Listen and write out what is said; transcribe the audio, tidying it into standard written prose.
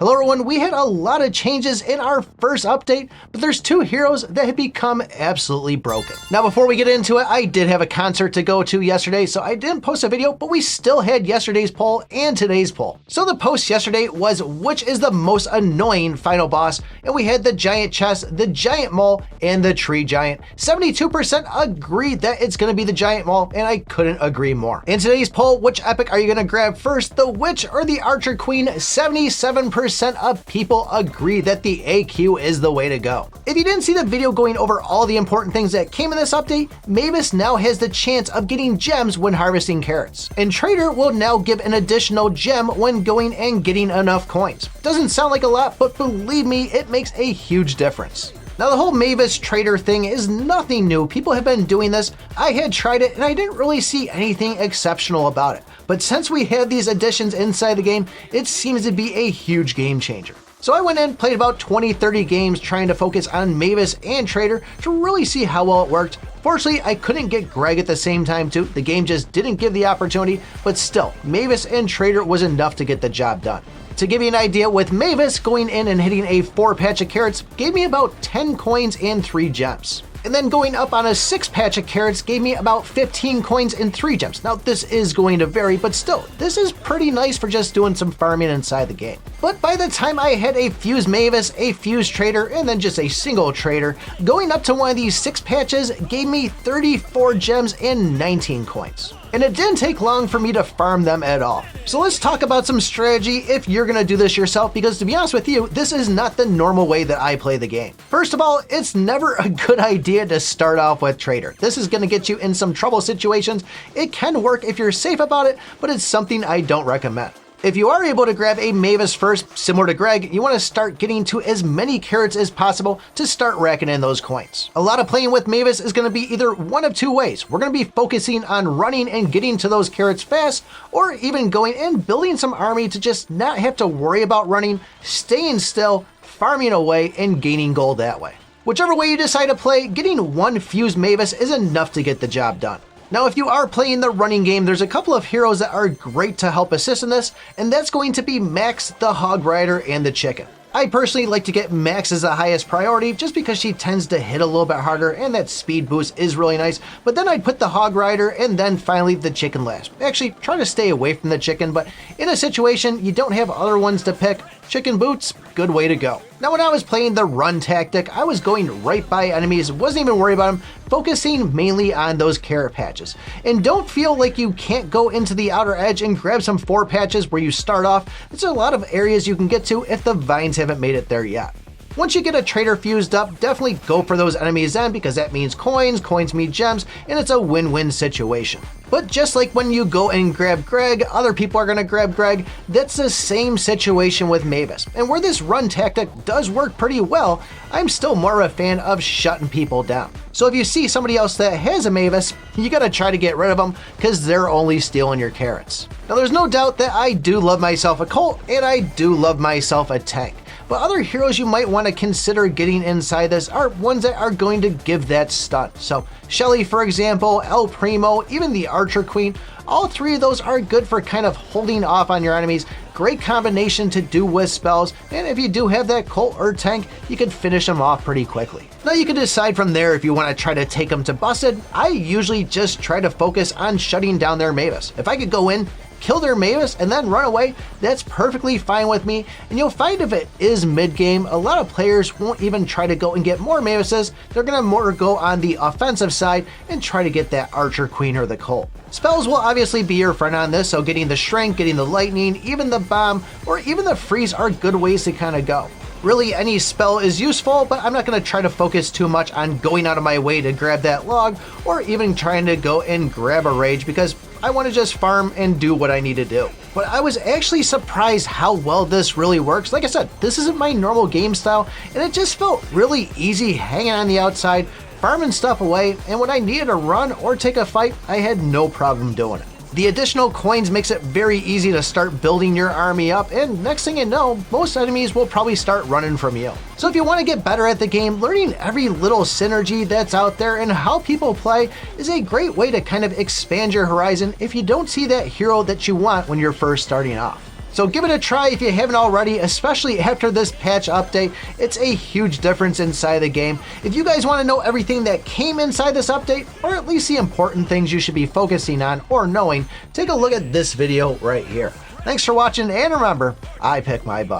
Hello everyone, we had a lot of changes in our first update, but there's two heroes that have become absolutely broken. Now before we get into it, I did have a concert to go to yesterday, so I didn't post a video, but we still had yesterday's poll and today's poll. So the post yesterday was which is the most annoying final boss, and we had the giant chest, the giant mole, and the tree giant. 72% agreed that it's going to be the giant mole, and I couldn't agree more. In today's poll, which epic are you going to grab first, the witch or the archer queen? 77% of people agree that the AQ is the way to go. If you didn't see the video going over all the important things that came in this update, Mavis now has the chance of getting gems when harvesting carrots, and Trader will now give an additional gem when going and getting enough coins. Doesn't sound like a lot, but believe me, it makes a huge difference. Now the whole Mavis Trader thing is nothing new. People have been doing this. I had tried it and I didn't really see anything exceptional about it. But since we have these additions inside the game, it seems to be a huge game changer. So I went in, played about 20-30 games trying to focus on Mavis and Trader to really see how well it worked. Fortunately, I couldn't get Greg at the same time too. The game just didn't give the opportunity, but still, Mavis and Trader was enough to get the job done. To give you an idea, with Mavis, going in and hitting a 4 patch of carrots gave me about 10 coins and 3 gems. And then going up on a 6 patch of carrots gave me about 15 coins and 3 gems. Now this is going to vary, but still, this is pretty nice for just doing some farming inside the game. But by the time I had a fused Mavis, a fused Trader, and then just a single Trader, going up to one of these 6 patches gave me 34 gems and 19 coins. And it didn't take long for me to farm them at all. So let's talk about some strategy if you're gonna do this yourself, because to be honest with you, this is not the normal way that I play the game. First of all, it's never a good idea to start off with Trader. This is gonna get you in some trouble situations. It can work if you're safe about it, but it's something I don't recommend. If you are able to grab a Mavis first, similar to Greg, you want to start getting to as many carrots as possible to start racking in those coins. A lot of playing with Mavis is going to be either one of two ways. We're going to be focusing on running and getting to those carrots fast, or even going and building some army to just not have to worry about running, staying still, farming away, and gaining gold that way. Whichever way you decide to play, getting one fused Mavis is enough to get the job done. Now, if you are playing the running game, there's a couple of heroes that are great to help assist in this, and that's going to be Max, the Hog Rider, and the Chicken. I personally like to get Max as the highest priority just because she tends to hit a little bit harder and that speed boost is really nice, but then I'd put the Hog Rider and then finally the Chicken last. Actually, try to stay away from the Chicken, but in a situation you don't have other ones to pick, Chicken Boots, good way to go. Now when I was playing the run tactic, I was going right by enemies, wasn't even worried about them, focusing mainly on those carrot patches. And don't feel like you can't go into the outer edge and grab some 4 patches where you start off. There's a lot of areas you can get to if the vines haven't made it there yet. Once you get a Trader fused up, definitely go for those enemies then, because that means coins, coins mean gems, and it's a win-win situation. But just like when you go and grab Greg, other people are going to grab Greg, that's the same situation with Mavis. And where this run tactic does work pretty well, I'm still more of a fan of shutting people down. So if you see somebody else that has a Mavis, you got to try to get rid of them because they're only stealing your carrots. Now there's no doubt that I do love myself a cult and I do love myself a tank. But other heroes you might want to consider getting inside this are ones that are going to give that stun. So Shelly, for example, El Primo, even the Archer Queen, all 3 of those are good for kind of holding off on your enemies. Great combination to do with spells, and if you do have that cult or tank, you can finish them off pretty quickly. Now you can decide from there if you want to try to take them to busted. I usually just try to focus on shutting down their Mavis. If I could go in, kill their Mavis, and then run away, that's perfectly fine with me. And you'll find if it is mid-game, a lot of players won't even try to go and get more Mavises. They're going to more go on the offensive side and try to get that Archer Queen or the Colt. Spells will obviously be your friend on this, so getting the Shrink, getting the Lightning, even the Bomb, or even the Freeze are good ways to kind of go. Really, any spell is useful, but I'm not going to try to focus too much on going out of my way to grab that log, or even trying to go and grab a Rage, because I want to just farm and do what I need to do. But I was actually surprised how well this really works. Like I said, this isn't my normal game style, and it just felt really easy hanging on the outside, farming stuff away, and when I needed to run or take a fight, I had no problem doing it. The additional coins makes it very easy to start building your army up, and next thing you know, most enemies will probably start running from you. So if you want to get better at the game, learning every little synergy that's out there and how people play is a great way to kind of expand your horizon if you don't see that hero that you want when you're first starting off. So give it a try if you haven't already, especially after this patch update. It's a huge difference inside the game. If you guys want to know everything that came inside this update, or at least the important things you should be focusing on or knowing, take a look at this video right here. Thanks for watching, and remember, I pick my butt.